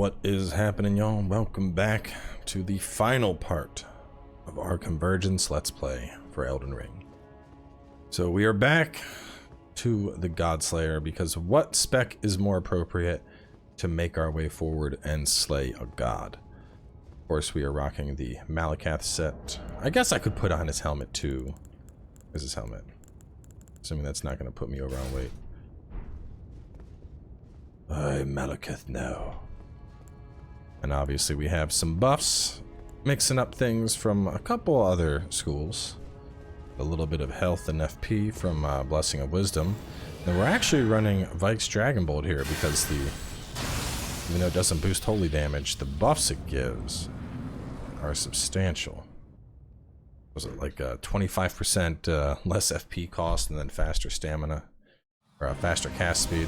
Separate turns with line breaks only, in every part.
What is happening, y'all? Welcome back to the final part of our Convergence Let's Play for Elden Ring. So we are back to the Godslayer because what spec is more appropriate to make our way forward and slay a god? Of course, we are rocking the Malakath set. I guess I could put on his helmet too. Where's his helmet? Assuming that's not going to put me over on weight. I Malakath now. And obviously we have some buffs, mixing up things from a couple other schools. A little bit of health and FP from Blessing of Wisdom. And we're actually running Vike's Dragon Bolt here because even though it doesn't boost holy damage, the buffs it gives are substantial. Was it like a 25% less FP cost and then faster stamina, or faster cast speed?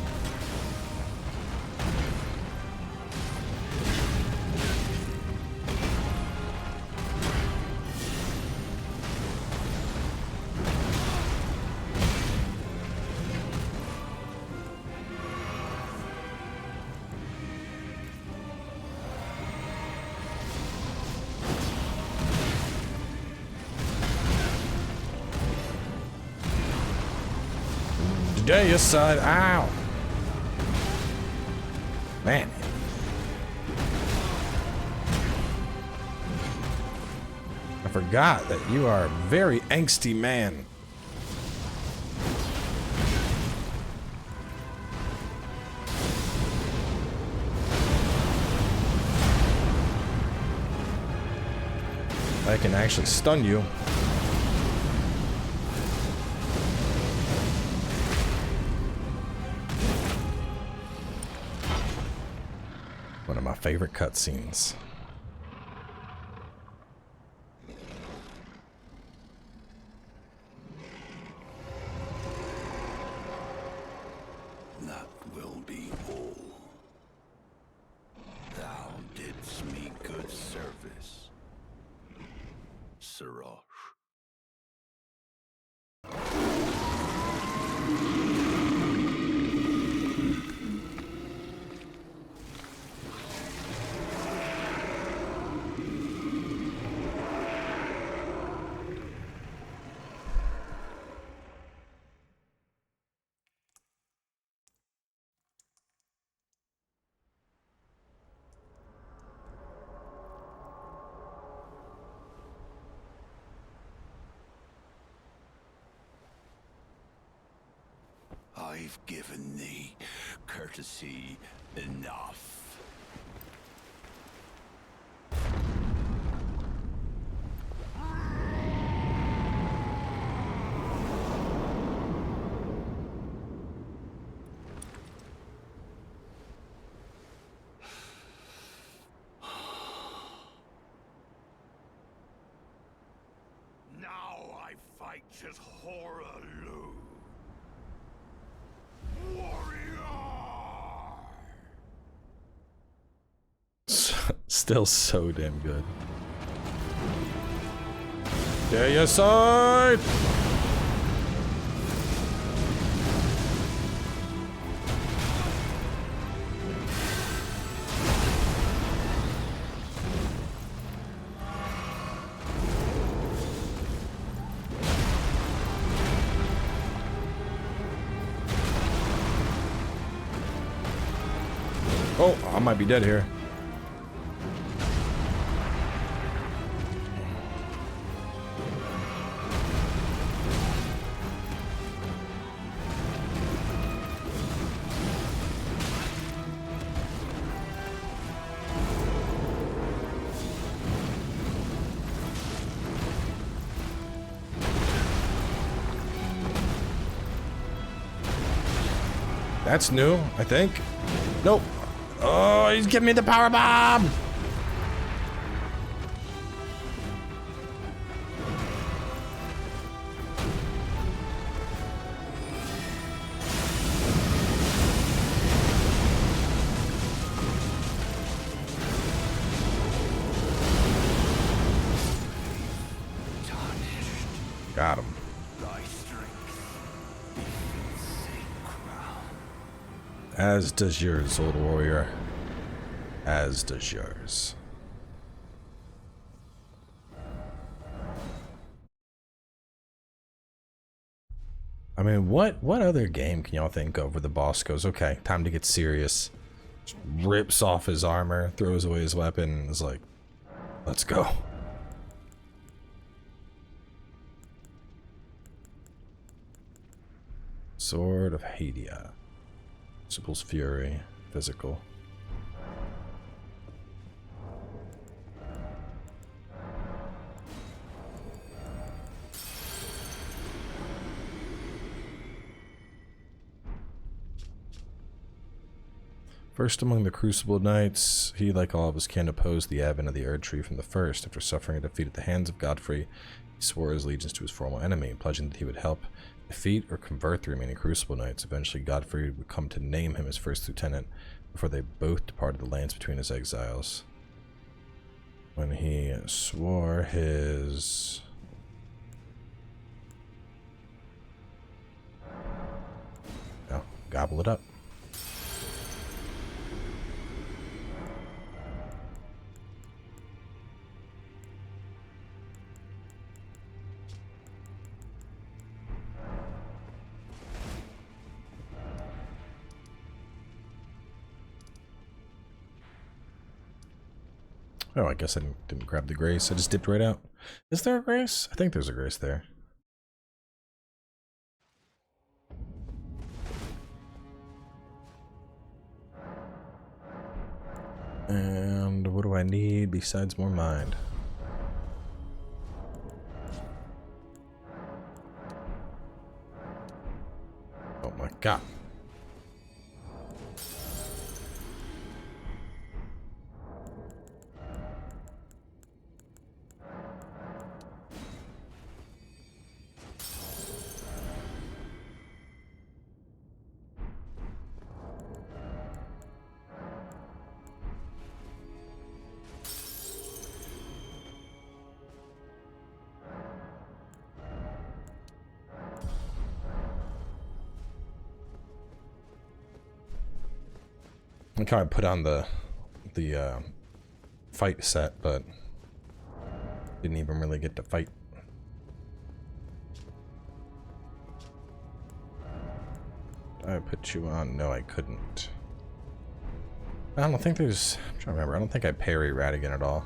Today aside, ow! Man. I forgot that you are a very angsty man. I can actually stun you. One of my favorite cutscenes.
That will be all. Thou didst me good service, Sirach. I've given thee courtesy enough. Now I fight just horror.
Still so damn good. There your side! Oh, I might be dead here. That's new, I think. Nope. Oh, he's giving me the power bomb. Got him. As does yours, old warrior. As does yours. I mean, what other game can y'all think of where the boss goes, okay, time to get serious? Just rips off his armor, throws away his weapon, and is like, let's go. Sword of Hadia. Crucible's Fury. Physical. First among the Crucible Knights, he, like all of his kin, opposed the advent of the Erd Tree from the first. After suffering a defeat at the hands of Godfrey, he swore his allegiance to his former enemy, pledging that he would help defeat or convert the remaining Crucible Knights. Eventually, Godfrey would come to name him his first lieutenant before they both departed the lands between his exiles. When he swore his... Oh, gobble it up. Oh, I guess I didn't grab the grace. I just dipped right out. Is there a grace? I think there's a grace there. And what do I need besides more mind? Oh my god. I kind of put on the fight set, but didn't even really get to fight. I put you on? No, I couldn't. I don't think there's... I'm trying to remember. I don't think I parry Radigan at all.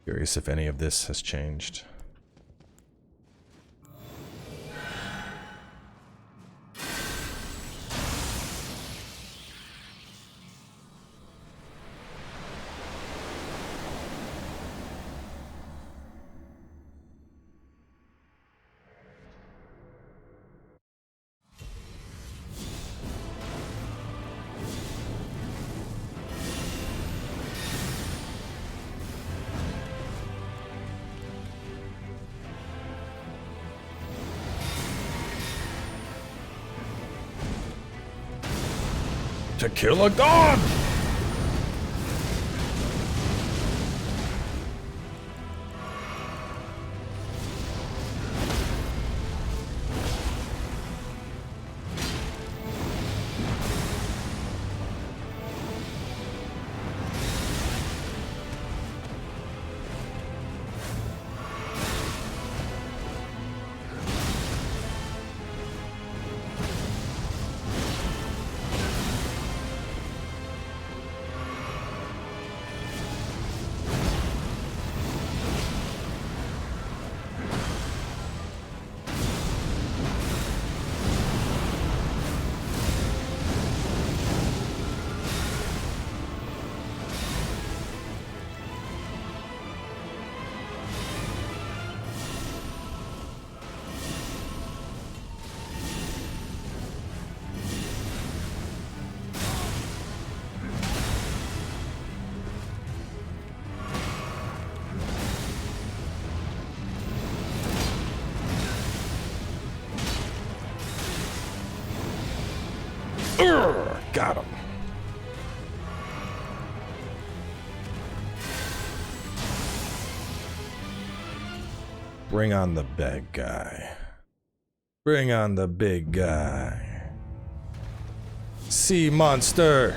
Curious if any of this has changed. To kill a god! Bring on the big guy. Bring on the big guy. Sea monster.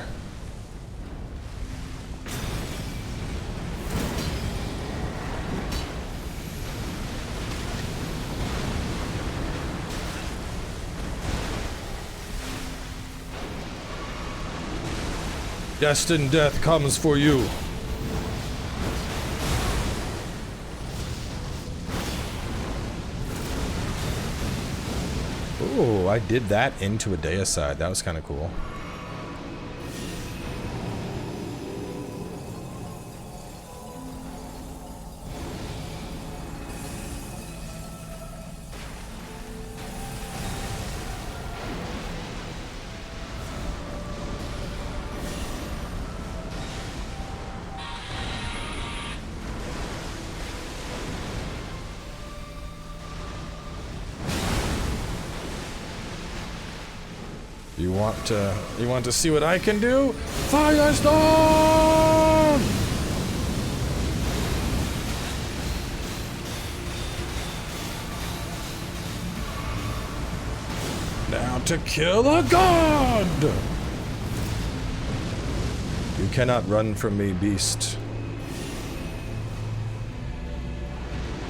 Destined death comes for you. Ooh, I did that into a deicide. That was kind of cool. You want to see what I can do? Firestorm! Now to kill a god! You cannot run from me, beast.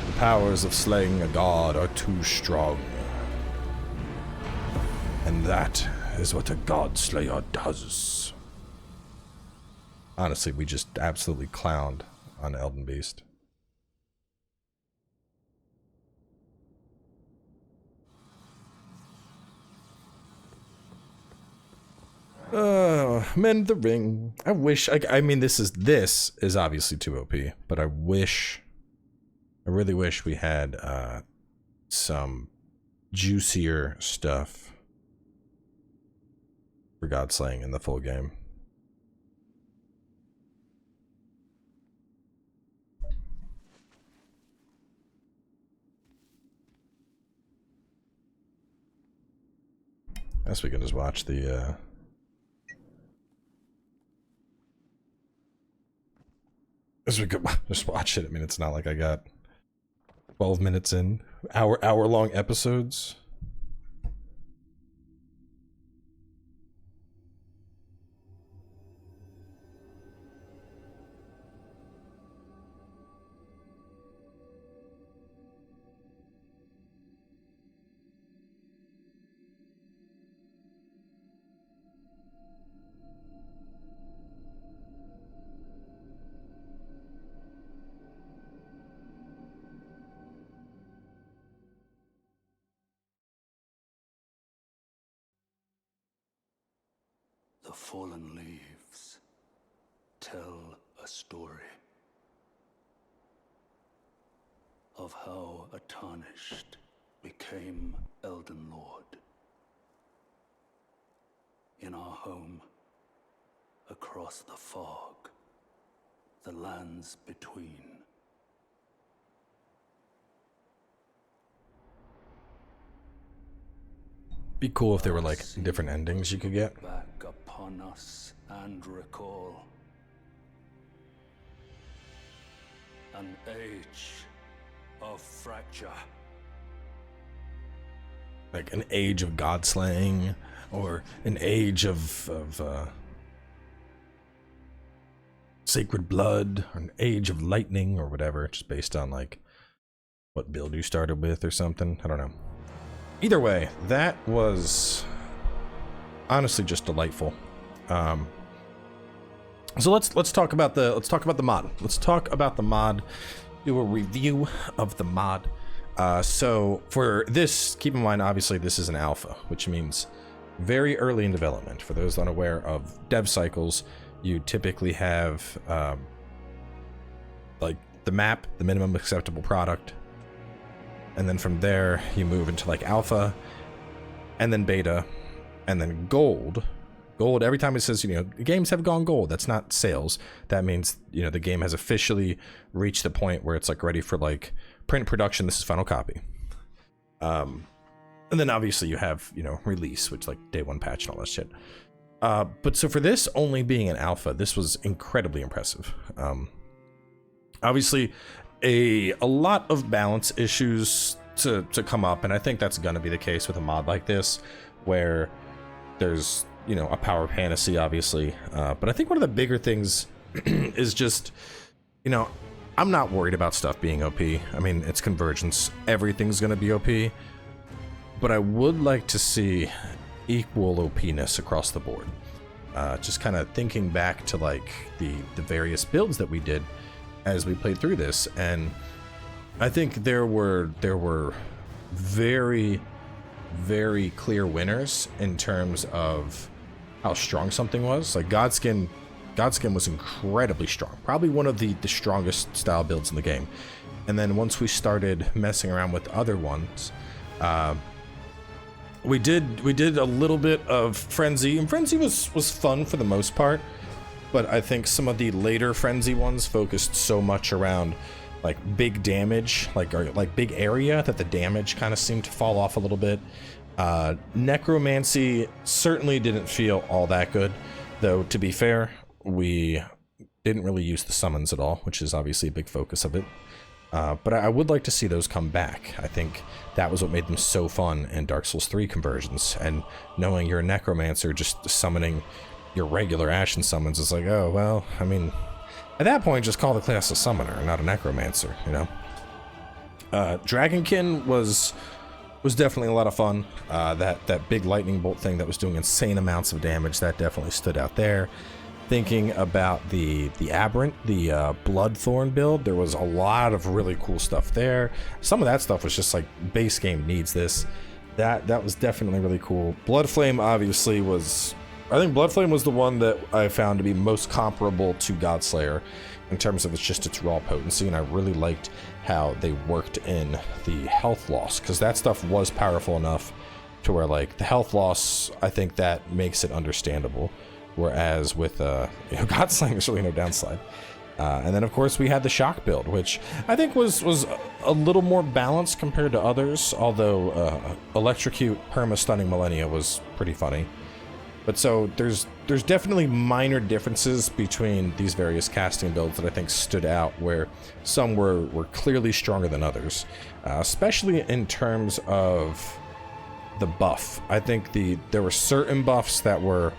The powers of slaying a god are too strong. And that is what a Godslayer does. Honestly, we just absolutely clowned on Elden Beast. Mend the ring. I wish, I mean, this is obviously too OP, but I really wish we had, some juicier stuff for Godslaying in the full game. I guess we can just watch the, as we could just watch it. I mean, it's not like I got 12 minutes in, hour-long episodes.
The fallen leaves tell a story of how a Tarnished became Elden Lord. In our home, across the fog, the lands between.
Be cool if there were like different endings you could get.
Back upon us and recall an age of fracture.
Like an age of Godslaying, or an age of sacred blood, or an age of lightning, or whatever, just based on like what build you started with or something. I don't know. Either way, that was honestly just delightful. So let's talk about the mod. Let's talk about the mod. Do a review of the mod. So for this, keep in mind, obviously this is an alpha, which means very early in development. For those unaware of dev cycles, you typically have like the map, the minimum acceptable product, and then from there you move into like alpha, and then beta, and then gold. Gold, every time it says, you know, games have gone gold, that's not sales. That means, you know, the game has officially reached the point where it's like ready for like print production. This is final copy. And then obviously you have, you know, release, which like day one patch and all that shit. But so for this only being an alpha, this was incredibly impressive. Obviously, a lot of balance issues to come up, and I think that's going to be the case with a mod like this, where there's, you know, a power fantasy, obviously, but I think one of the bigger things is just, you know, I'm not worried about stuff being OP. I mean, it's Convergence. Everything's going to be OP, but I would like to see equal OP-ness across the board. Just kind of thinking back to like the various builds that we did as we played through this, and I think there were very, very clear winners in terms of how strong something was. Like Godskin was incredibly strong, probably one of the strongest style builds in the game. And then once we started messing around with other ones, we did a little bit of Frenzy, and Frenzy was fun for the most part, but I think some of the later Frenzy ones focused so much around like big damage, like big area, that the damage kind of seemed to fall off a little bit. Necromancy certainly didn't feel all that good, though to be fair, we didn't really use the summons at all, which is obviously a big focus of it. But I would like to see those come back. I think that was what made them so fun in Dark Souls 3 Conversions, and knowing you're a necromancer, just summoning your regular Ashen summons is like, oh, well, I mean, at that point, just call the class a summoner, not a necromancer, you know? Dragonkin was definitely a lot of fun. That big lightning bolt thing that was doing insane amounts of damage, that definitely stood out there. Thinking about the Aberrant, the Bloodthorn build, there was a lot of really cool stuff there. Some of that stuff was just like, base game needs this. That was definitely really cool. Bloodflame obviously was, I think Bloodflame was the one that I found to be most comparable to Godslayer in terms of its raw potency, and I really liked how they worked in the health loss, because that stuff was powerful enough to where like the health loss, I think that makes it understandable. Whereas with Godslaying, is really no downside. And then of course we had the shock build, which I think was a little more balanced compared to others, although Electrocute Perma Stunning Millennia was pretty funny. But so there's definitely minor differences between these various casting builds that I think stood out, where some were clearly stronger than others, especially in terms of the buff. I think there were certain buffs that were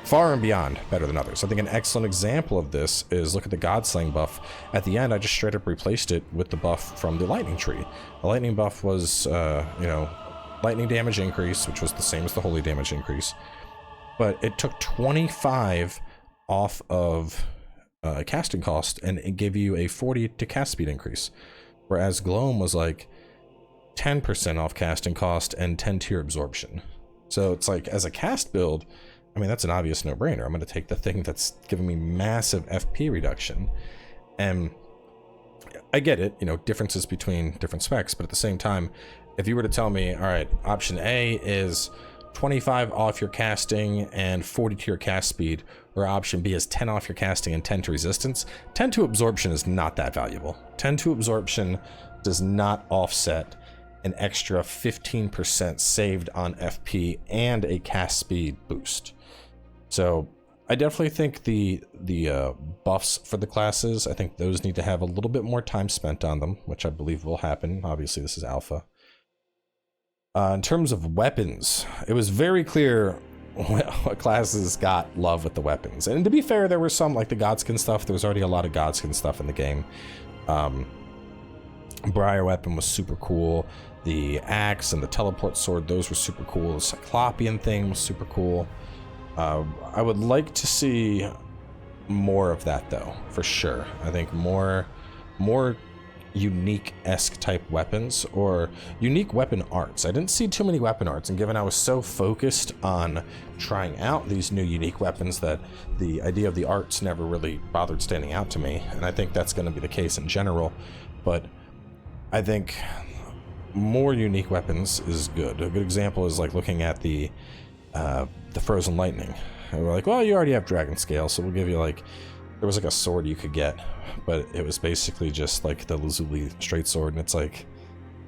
far and beyond better than others. I think an excellent example of this is, look at the Godslaying buff. At the end, I just straight up replaced it with the buff from the lightning tree. The lightning buff was, you know, lightning damage increase, which was the same as the holy damage increase. But it took 25 off of casting cost, and it gave you a 40 to cast speed increase. Whereas Gloam was like 10% off casting cost and 10 to your absorption. So it's like, as a cast build, I mean, that's an obvious no-brainer. I'm going to take the thing that's giving me massive FP reduction. And I get it, you know, differences between different specs, but at the same time, if you were to tell me, all right, option A is 25 off your casting and 40 to your cast speed, or option B is 10 off your casting and 10 to resistance, 10 to absorption is not that valuable. 10 to absorption does not offset an extra 15% saved on FP and a cast speed boost. So I definitely think the buffs for the classes, I think those need to have a little bit more time spent on them, which I believe will happen. Obviously, this is alpha. In terms of weapons, it was very clear what classes got love with the weapons. And to be fair, there were some, like the Godskin stuff, there was already a lot of Godskin stuff in the game. Briar weapon was super cool. The axe and the teleport sword, those were super cool. The Cyclopean thing was super cool. I would like to see more of that, though, for sure. I think more unique-esque type weapons, or unique weapon arts. I didn't see too many weapon arts, and given I was so focused on trying out these new unique weapons, that the idea of the arts never really bothered standing out to me, and I think that's going to be the case in general. But I think more unique weapons is good. A good example is like looking at the Frozen Lightning. And we're like, well, you already have Dragon Scale, so we'll give you like, there was like a sword you could get, but it was basically just like the Lazuli straight sword, and it's like,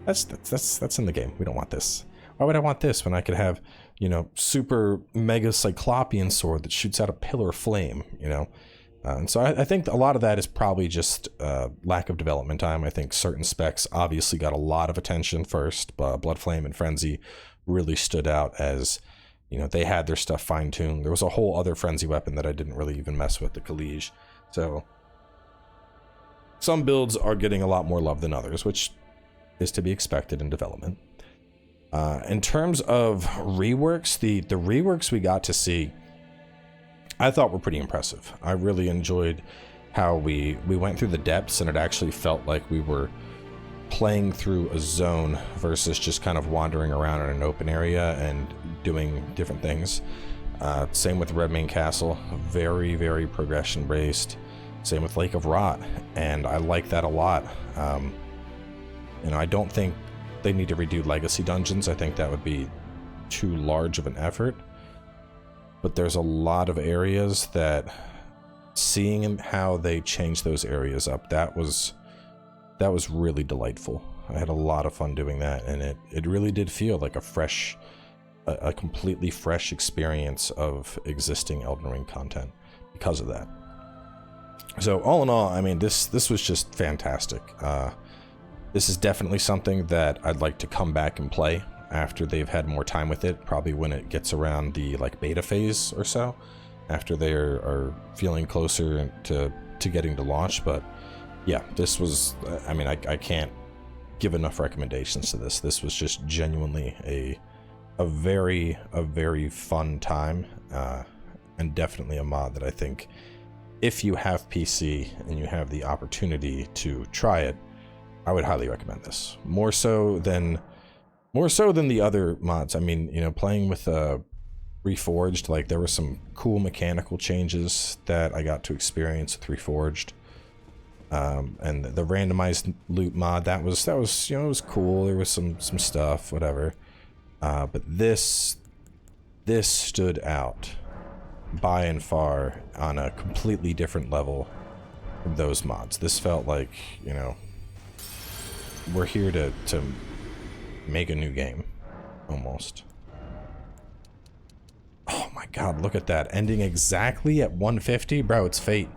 that's in the game. We don't want this. Why would I want this when I could have, you know, super mega Cyclopean sword that shoots out a pillar of flame, you know? And so I think a lot of that is probably just lack of development time. I think certain specs obviously got a lot of attention first. Blood Flame and Frenzy really stood out as, you know, they had their stuff fine-tuned. There was a whole other Frenzy weapon that I didn't really even mess with, the Collige. So some builds are getting a lot more love than others, which is to be expected in development. In terms of reworks, the reworks we got to see, I thought were pretty impressive. I really enjoyed how we went through the depths, and it actually felt like we were playing through a zone versus just kind of wandering around in an open area and doing different things. Same with Redmane Castle, very, very progression based. Same with Lake of Rot, and I like that a lot. You know, I don't think they need to redo Legacy Dungeons. I think that would be too large of an effort. But there's a lot of areas that, seeing how they changed those areas up, that was really delightful. I had a lot of fun doing that, and it really did feel like a completely fresh experience of existing Elden Ring content because of that. So all in all, I mean, this was just fantastic. This is definitely something that I'd like to come back and play after they've had more time with it, probably when it gets around the like beta phase or so, after they are feeling closer to getting to launch. But yeah, this was, I mean, I can't give enough recommendations to this. This was just genuinely a very fun time, and definitely a mod that I think, if you have PC and you have the opportunity to try it, I would highly recommend this. More so than the other mods. I mean, you know, playing with Reforged, like, there were some cool mechanical changes that I got to experience with Reforged. And the randomized loot mod, that was, you know, it was cool. There was some stuff, whatever. But this stood out by and far on a completely different level from those mods. This felt like, you know, we're here to make a new game, almost. Oh my god, look at that. Ending exactly at 150? Bro, it's fate.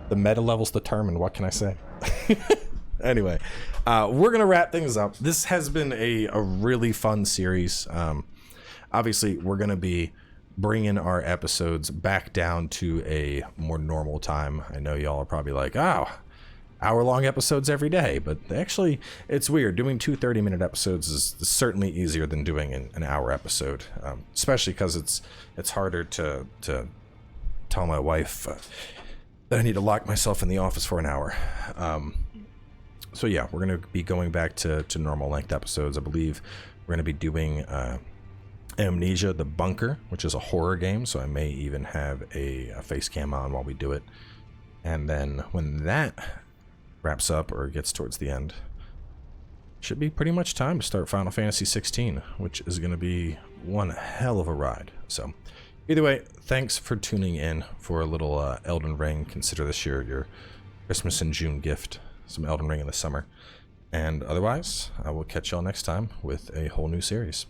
The meta level's determined, what can I say? Anyway, we're gonna wrap things up. This has been a really fun series. Obviously, we're gonna be bringing our episodes back down to a more normal time. I know y'all are probably like, oh, hour-long episodes every day, but actually, it's weird. Doing 2 30-minute episodes is certainly easier than doing an hour episode, especially because it's harder to tell my wife that I need to lock myself in the office for an hour. So yeah, we're going to be going back to normal length episodes. I believe we're going to be doing Amnesia: The Bunker, which is a horror game, so I may even have a face cam on while we do it. And then when that wraps up or gets towards the end, should be pretty much time to start Final Fantasy 16, which is going to be one hell of a ride. So either way, thanks for tuning in for a little Elden Ring. Consider this your Christmas and June gift, some Elden Ring in the summer. And otherwise, I will catch y'all next time with a whole new series.